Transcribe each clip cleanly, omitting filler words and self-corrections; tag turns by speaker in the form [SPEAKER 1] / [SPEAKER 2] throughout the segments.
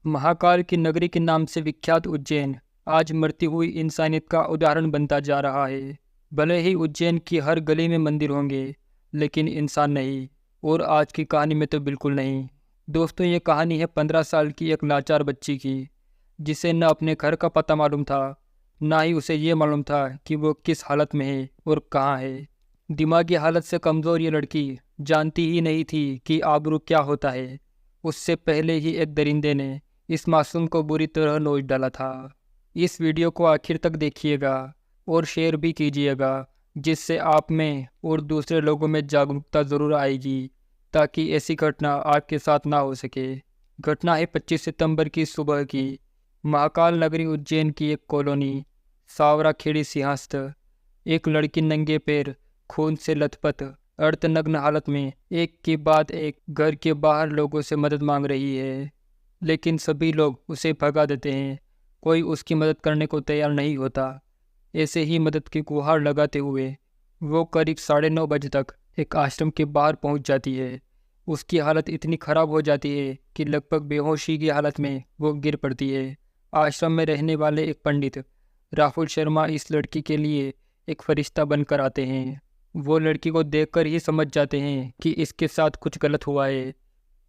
[SPEAKER 1] महाकाल की नगरी के नाम से विख्यात उज्जैन आज मरती हुई इंसानियत का उदाहरण बनता जा रहा है। भले ही उज्जैन की हर गली में मंदिर होंगे, लेकिन इंसान नहीं। और आज की कहानी में तो बिल्कुल नहीं। दोस्तों, ये कहानी है 15 साल की एक लाचार बच्ची की, जिसे न अपने घर का पता मालूम था, ना ही उसे ये मालूम था कि वो किस हालत में है और कहाँ है। दिमागी हालत से कमज़ोर ये लड़की जानती ही नहीं थी कि आबरू क्या होता है। उससे पहले ही एक दरिंदे ने इस मासूम को बुरी तरह नोच डाला था। इस वीडियो को आखिर तक देखिएगा और शेयर भी कीजिएगा, जिससे आप में और दूसरे लोगों में जागरूकता ज़रूर आएगी, ताकि ऐसी घटना आपके साथ ना हो सके। घटना है 25 सितंबर की सुबह की। महाकाल नगरी उज्जैन की एक कॉलोनी सावरा खेड़ी सिंहस्थ। एक लड़की नंगे पैर, खून से लथपथ, अर्धनग्न हालत में एक के बाद एक घर के बाहर लोगों से मदद मांग रही है, लेकिन सभी लोग उसे भगा देते हैं। कोई उसकी मदद करने को तैयार नहीं होता। ऐसे ही मदद की गुहार लगाते हुए वो करीब 9:30 बजे तक एक आश्रम के बाहर पहुंच जाती है। उसकी हालत इतनी खराब हो जाती है कि लगभग बेहोशी की हालत में वो गिर पड़ती है। आश्रम में रहने वाले एक पंडित राहुल शर्मा इस लड़की के लिए एक फरिश्ता बनकर आते हैं। वो लड़की को देखकर ही समझ जाते हैं कि इसके साथ कुछ गलत हुआ है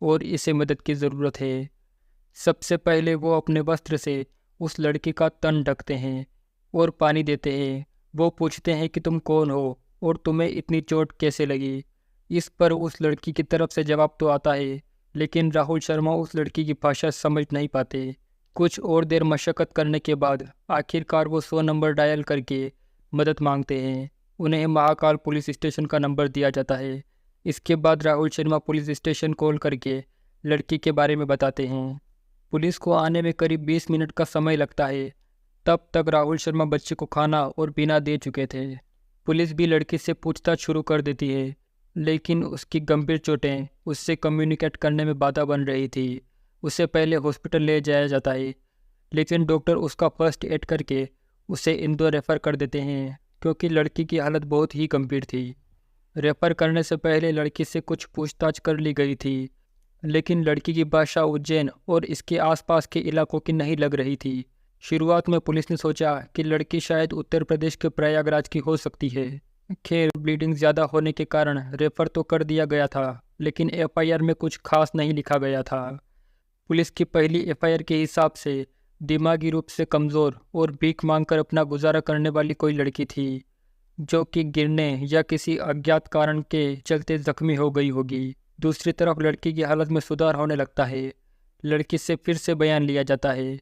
[SPEAKER 1] और इसे मदद की ज़रूरत है। सबसे पहले वो अपने वस्त्र से उस लड़की का तन ढकते हैं और पानी देते हैं। वो पूछते हैं कि तुम कौन हो और तुम्हें इतनी चोट कैसे लगी। इस पर उस लड़की की तरफ से जवाब तो आता है, लेकिन राहुल शर्मा उस लड़की की भाषा समझ नहीं पाते। कुछ और देर मशक्क़त करने के बाद आखिरकार वो 100 नंबर डायल करके मदद मांगते हैं। उन्हें महाकाल पुलिस स्टेशन का नंबर दिया जाता है। इसके बाद Rahul Sharma police station call करके लड़की के बारे में बताते हैं। पुलिस को आने में करीब 20 मिनट का समय लगता है। तब तक राहुल शर्मा बच्चे को खाना और पीना दे चुके थे। पुलिस भी लड़की से पूछताछ शुरू कर देती है, लेकिन उसकी गंभीर चोटें उससे कम्युनिकेट करने में बाधा बन रही थी। उसे पहले हॉस्पिटल ले जाया जाता है, लेकिन डॉक्टर उसका फर्स्ट एड करके उसे इंदौर रेफ़र कर देते हैं, क्योंकि लड़की की हालत बहुत ही गंभीर थी। रेफ़र करने से पहले लड़की से कुछ पूछताछ कर ली गई थी, लेकिन लड़की की भाषा उज्जैन और इसके आसपास के इलाकों की नहीं लग रही थी। शुरुआत में पुलिस ने सोचा कि लड़की शायद उत्तर प्रदेश के प्रयागराज की हो सकती है। खैर, ब्लीडिंग ज़्यादा होने के कारण रेफ़र तो कर दिया गया था, लेकिन एफआईआर में कुछ खास नहीं लिखा गया था। पुलिस की पहली एफआईआर के हिसाब से दिमागी रूप से कमज़ोर और भीख मांगकर अपना गुजारा करने वाली कोई लड़की थी, जो कि गिरने या किसी अज्ञात कारण के चलते जख्मी हो गई होगी। दूसरी तरफ लड़की की हालत में सुधार होने लगता है। लड़की से फिर से बयान लिया जाता है।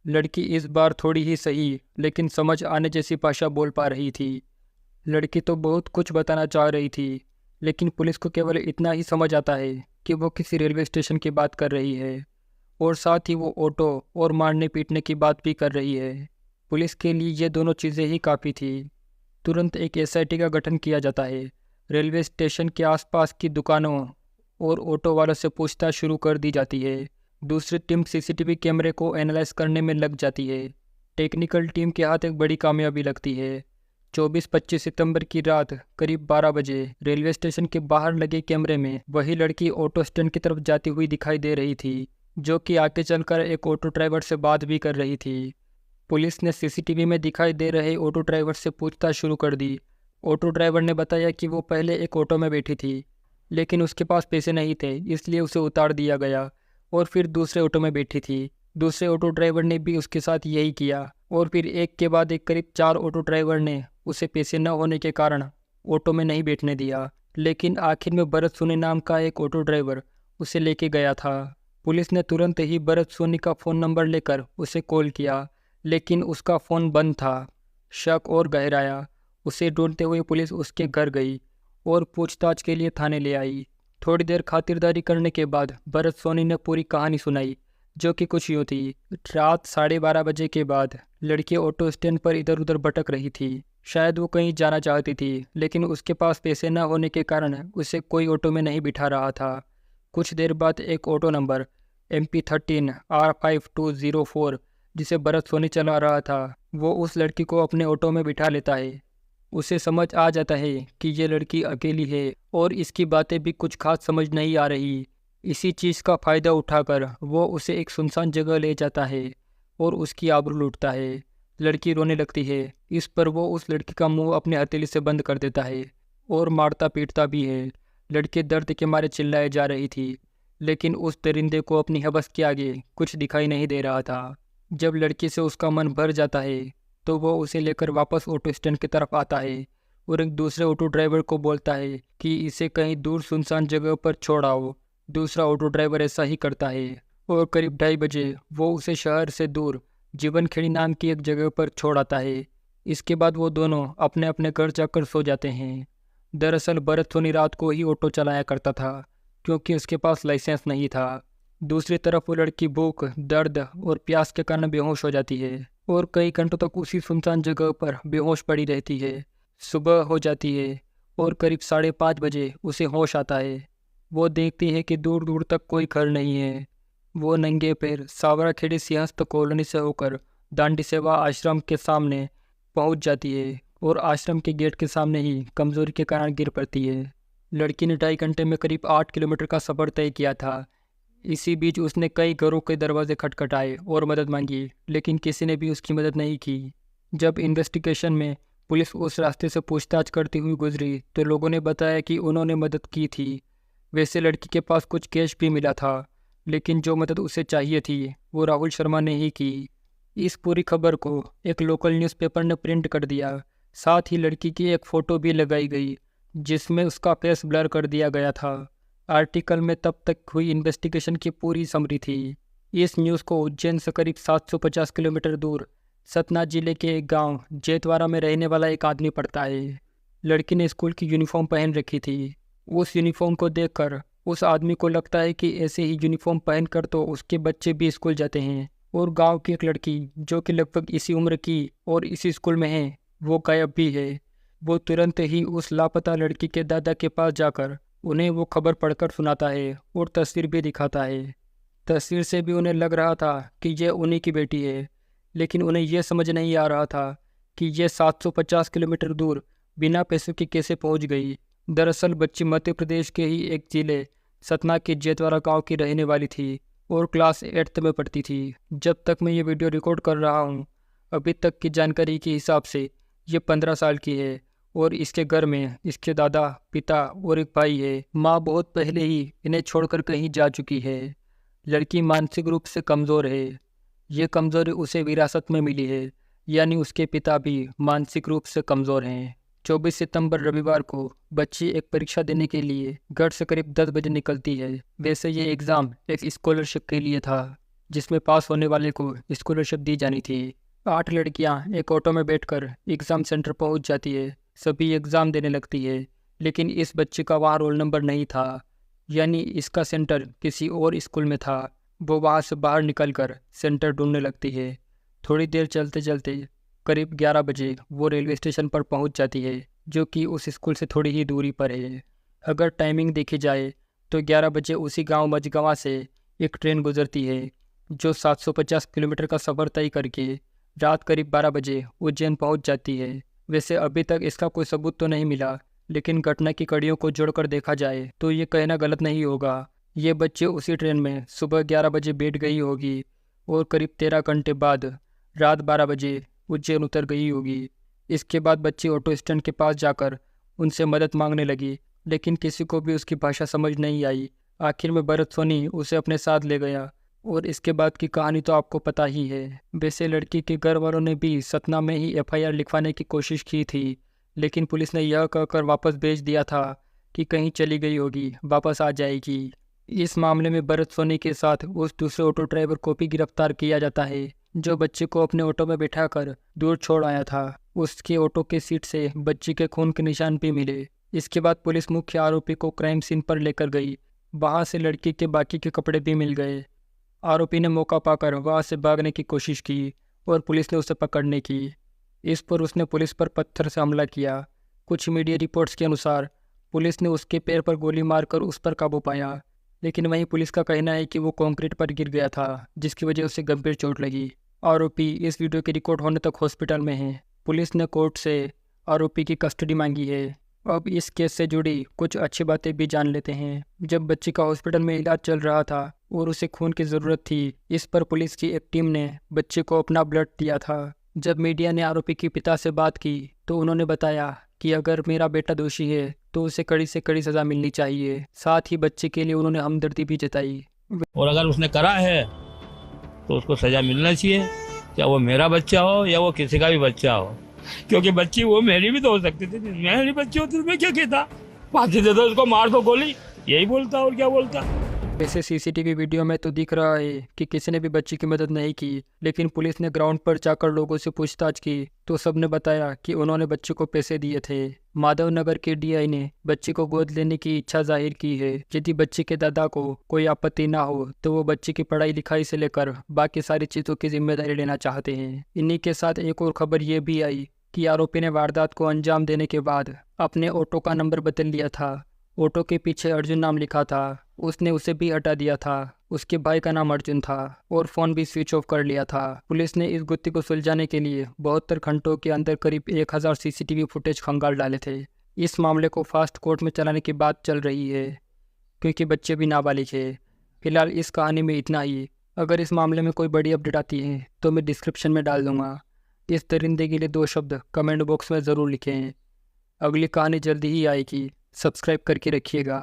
[SPEAKER 1] लड़की इस बार थोड़ी ही सही, लेकिन समझ आने जैसी भाषा बोल पा रही थी। लड़की तो बहुत कुछ बताना चाह रही थी, लेकिन पुलिस को केवल इतना ही समझ आता है कि वो किसी रेलवे स्टेशन की बात कर रही है, और साथ ही वो ऑटो और मारने पीटने की बात भी कर रही है। पुलिस के लिए ये दोनों चीज़ें ही काफ़ी थी। तुरंत एक एसआईटी का गठन किया जाता है। रेलवे स्टेशन के आसपास की दुकानों और ऑटो वालों से पूछताछ शुरू कर दी जाती है। दूसरी टीम सीसीटीवी कैमरे को एनालाइज करने में लग जाती है। टेक्निकल टीम के हाथ एक बड़ी कामयाबी लगती है। 24-25 सितंबर की रात करीब 12 बजे रेलवे स्टेशन के बाहर लगे कैमरे में वही लड़की ऑटो स्टैंड की तरफ जाती हुई दिखाई दे रही थी, जो कि आगे चलकर एक ऑटो ड्राइवर से बात भी कर रही थी। पुलिस ने सीसीटीवी में दिखाई दे रहे ऑटो ड्राइवर से पूछताछ शुरू कर दी। ऑटो ड्राइवर ने बताया कि वो पहले एक ऑटो में बैठी थी, लेकिन उसके पास पैसे नहीं थे, इसलिए उसे उतार दिया गया और फिर दूसरे ऑटो में बैठी थी। दूसरे ऑटो ड्राइवर ने भी उसके साथ यही किया, और फिर एक के बाद एक करीब 4 ऑटो ड्राइवर ने उसे पैसे न होने के कारण ऑटो में नहीं बैठने दिया। लेकिन आखिर में भरत सोनी नाम का एक ऑटो ड्राइवर उसे लेके गया था। पुलिस ने तुरंत ही भरत सोनी का फ़ोन नंबर लेकर उसे कॉल किया, लेकिन उसका फ़ोन बंद था। शक और गहराया। उसे ढूंढते हुए पुलिस उसके घर गई और पूछताछ के लिए थाने ले आई। थोड़ी देर खातिरदारी करने के बाद भरत सोनी ने पूरी कहानी सुनाई, जो कि कुछ यूँ थी। रात 12:30 बजे के बाद लड़की ऑटो स्टैंड पर इधर उधर भटक रही थी। शायद वो कहीं जाना चाहती थी, लेकिन उसके पास पैसे न होने के कारण उसे कोई ऑटो में नहीं बिठा रहा था। कुछ देर बाद एक ऑटो नंबर MP13 R5204, जिसे भरत सोनी चला रहा था, वो उस लड़की को अपने ऑटो में बिठा लेता है। उसे समझ आ जाता है कि ये लड़की अकेली है और इसकी बातें भी कुछ खास समझ नहीं आ रही, इसी चीज़ का फ़ायदा उठाकर वो उसे एक सुनसान जगह ले जाता है और उसकी आबरू लूटता है। लड़की रोने लगती है। इस पर वो उस लड़की का मुंह अपने हथेली से बंद कर देता है और मारता पीटता भी है। लड़की दर्द के मारे चिल्लाए जा रही थी, लेकिन उस दरिंदे को अपनी हवस के आगे कुछ दिखाई नहीं दे रहा था। जब लड़की से उसका मन भर जाता है तो वो उसे लेकर वापस ऑटो स्टैंड की तरफ आता है और एक दूसरे ऑटो ड्राइवर को बोलता है कि इसे कहीं दूर सुनसान जगह पर छोड़ आओ। दूसरा ऑटो ड्राइवर ऐसा ही करता है और करीब 2:30 बजे वो उसे शहर से दूर जीवनखेड़ी नाम की एक जगह पर छोड़ आता है। इसके बाद वो दोनों अपने अपने घर जाकर सो जाते हैं। दरअसल भरत सोनी रात को ही ऑटो चलाया करता था, क्योंकि उसके पास लाइसेंस नहीं था। दूसरी तरफ वो लड़की भूख, दर्द और प्यास के कारण बेहोश हो जाती है और कई घंटों तक उसी सुनसान जगह पर बेहोश पड़ी रहती है। सुबह हो जाती है और करीब 5:30 बजे उसे होश आता है। वो देखती है कि दूर दूर तक कोई घर नहीं है। वो नंगे पैर सावराखेड़ी सिंहस्थ कॉलोनी से होकर दांडी सेवा आश्रम के सामने पहुंच जाती है और आश्रम के गेट के सामने ही कमजोरी के कारण गिर पड़ती है। लड़की ने 2.5 घंटे में करीब 8 किलोमीटर का सफ़र तय किया था। इसी बीच उसने कई घरों के दरवाजे खटखटाए और मदद मांगी, लेकिन किसी ने भी उसकी मदद नहीं की। जब इन्वेस्टिगेशन में पुलिस उस रास्ते से पूछताछ करती हुई गुजरी तो लोगों ने बताया कि उन्होंने मदद की थी। वैसे लड़की के पास कुछ कैश भी मिला था, लेकिन जो मदद उसे चाहिए थी वो राहुल शर्मा ने ही की। इस पूरी खबर को एक लोकल न्यूज़पेपर ने प्रिंट कर दिया। साथ ही लड़की की एक फ़ोटो भी लगाई गई जिसमें उसका फेस ब्लर कर दिया गया था। आर्टिकल में तब तक हुई इन्वेस्टिगेशन की पूरी समरी थी। इस न्यूज़ को उज्जैन से करीब 750 किलोमीटर दूर सतना जिले के एक गांव जेतवारा में रहने वाला एक आदमी पढ़ता है। लड़की ने स्कूल की यूनिफॉर्म पहन रखी थी। उस यूनिफॉर्म को देखकर उस आदमी को लगता है कि ऐसे ही यूनिफॉर्म पहनकर तो उसके बच्चे भी स्कूल जाते हैं, और गांव की एक लड़की जो कि लगभग इसी उम्र की और इसी स्कूल में है, वो गायब भी है। वो तुरंत ही उस लापता लड़की के दादा के पास जाकर उन्हें वो खबर पढ़कर सुनाता है और तस्वीर भी दिखाता है। तस्वीर से भी उन्हें लग रहा था कि यह उन्हीं की बेटी है, लेकिन उन्हें यह समझ नहीं आ रहा था कि यह 750 किलोमीटर दूर बिना पैसों के कैसे पहुंच गई। दरअसल बच्ची मध्य प्रदेश के ही एक जिले सतना के जेतवारा गांव की रहने वाली थी और क्लास 8th में पढ़ती थी। जब तक मैं ये वीडियो रिकॉर्ड कर रहा हूँ, अभी तक की जानकारी के हिसाब से ये 15 साल की है और इसके घर में इसके दादा, पिता और एक भाई है। माँ बहुत पहले ही इन्हें छोड़कर कहीं जा चुकी है। लड़की मानसिक रूप से कमज़ोर है। ये कमज़ोरी उसे विरासत में मिली है, यानी उसके पिता भी मानसिक रूप से कमज़ोर हैं। 24 सितंबर रविवार को बच्ची एक परीक्षा देने के लिए घर से करीब 10 बजे निकलती है। वैसे ये एग्ज़ाम एक स्कॉलरशिप के लिए था, जिसमें पास होने वाले को स्कॉलरशिप दी जानी थी। 8 लड़कियां एक ऑटो में बैठकर एग्ज़ाम सेंटर पहुंच जाती है। सभी एग्ज़ाम देने लगती है, लेकिन इस बच्चे का वहाँ रोल नंबर नहीं था, यानी इसका सेंटर किसी और स्कूल में था। वो वहाँ से बाहर निकलकर सेंटर ढूंढने लगती है। थोड़ी देर चलते चलते करीब 11 बजे वो रेलवे स्टेशन पर पहुंच जाती है, जो कि उस स्कूल से थोड़ी ही दूरी पर है। अगर टाइमिंग देखी जाए तो 11 बजे उसी गांव मझगांवा से एक ट्रेन गुजरती है, जो 750 किलोमीटर का सफ़र तय करके रात करीब 12 बजे उज्जैन पहुंच जाती है। वैसे अभी तक इसका कोई सबूत तो नहीं मिला, लेकिन घटना की कड़ियों को जोड़कर देखा जाए तो ये कहना गलत नहीं होगा। ये बच्चे उसी ट्रेन में सुबह 11 बजे बैठ गई होगी और करीब 13 घंटे बाद रात 12 बजे उज्जैन उतर गई होगी। इसके बाद बच्ची ऑटो स्टैंड के पास जाकर उनसे मदद मांगने लगी, लेकिन किसी को भी उसकी भाषा समझ नहीं आई। आखिर में भरत सोनी उसे अपने साथ ले गया और इसके बाद की कहानी तो आपको पता ही है। वैसे लड़की के घर वालों ने भी सतना में ही FIR लिखवाने की कोशिश की थी, लेकिन पुलिस ने यह कहकर वापस भेज दिया था कि कहीं चली गई होगी, वापस आ जाएगी। इस मामले में भरत सोनी के साथ उस दूसरे ऑटो ड्राइवर को भी गिरफ्तार किया जाता है, जो बच्चे को अपने ऑटो में बैठाकर दूर छोड़ आया था। उसके ऑटो के सीट से बच्ची के खून के निशान भी मिले। इसके बाद पुलिस मुख्य आरोपी को क्राइम सीन पर लेकर गई। वहां से लड़की के बाकी के कपड़े भी मिल गए। आरोपी ने मौका पाकर वहां से भागने की कोशिश की और पुलिस ने उसे पकड़ने की। इस पर उसने पुलिस पर पत्थर से हमला किया। कुछ मीडिया रिपोर्ट्स के अनुसार पुलिस ने उसके पैर पर गोली मारकर उस पर काबू पाया, लेकिन वहीं पुलिस का कहना है कि वो कंक्रीट पर गिर गया था, जिसकी वजह उसे गंभीर चोट लगी। आरोपी इस वीडियो के रिकॉर्ड होने तक हॉस्पिटल में है। पुलिस ने कोर्ट से आरोपी की कस्टडी मांगी है अब इस केस से जुड़ी कुछ अच्छी बातें भी जान लेते हैं। जब बच्ची का हॉस्पिटल में इलाज चल रहा था और उसे खून की ज़रूरत थी, इस पर पुलिस की एक टीम ने बच्चे को अपना ब्लड दिया था। जब मीडिया ने आरोपी के पिता से बात की तो उन्होंने बताया कि अगर मेरा बेटा दोषी है तो उसे कड़ी से कड़ी सज़ा मिलनी चाहिए। साथ ही बच्चे के लिए उन्होंने हमदर्दी भी जताई।
[SPEAKER 2] और अगर उसने करा है तो उसको सजा मिलना चाहिए, चाहे वो मेरा बच्चा हो या वो किसी का भी बच्चा हो, क्योंकि बच्ची वो मेरी भी तो हो सकती थी। मेरी बच्ची होती तो मैं क्या कहता, फांसी दे दो उसको, मार दो गोली, यही बोलता और क्या बोलता।
[SPEAKER 1] वैसे सीसीटीवी वीडियो में तो दिख रहा है कि किसी ने भी बच्ची की मदद नहीं की, लेकिन पुलिस ने ग्राउंड पर जाकर लोगों से पूछताछ की तो सबने बताया कि उन्होंने बच्चे को पैसे दिए थे। माधव नगर के डीआई ने बच्ची को गोद लेने की इच्छा जाहिर की है। यदि बच्ची के दादा को कोई आपत्ति ना हो तो वो बच्ची की पढ़ाई लिखाई से लेकर बाकी सारी चीज़ों की जिम्मेदारी लेना चाहते हैं। इन्हीं के साथ एक और खबर ये भी आई कि आरोपी ने वारदात को अंजाम देने के बाद अपने ऑटो का नंबर बदल लिया था। ऑटो के पीछे अर्जुन नाम लिखा था, उसने उसे भी हटा दिया था। उसके भाई का नाम अर्जुन था और फ़ोन भी स्विच ऑफ कर लिया था। पुलिस ने इस गुत्थी को सुलझाने के लिए 72 घंटों के अंदर करीब 1000 सीसीटीवी फुटेज खंगाल डाले थे। इस मामले को फास्ट कोर्ट में चलाने की बात चल रही है क्योंकि बच्चे भी नाबालिग है। फिलहाल इस कहानी में इतना ही। अगर इस मामले में कोई बड़ी अपडेट आती है तो मैं डिस्क्रिप्शन में डाल दूंगा। इस दरिंदे के लिए 2 शब्द कमेंट बॉक्स में ज़रूर लिखें। अगली कहानी जल्दी ही आएगी, सब्सक्राइब करके रखिएगा।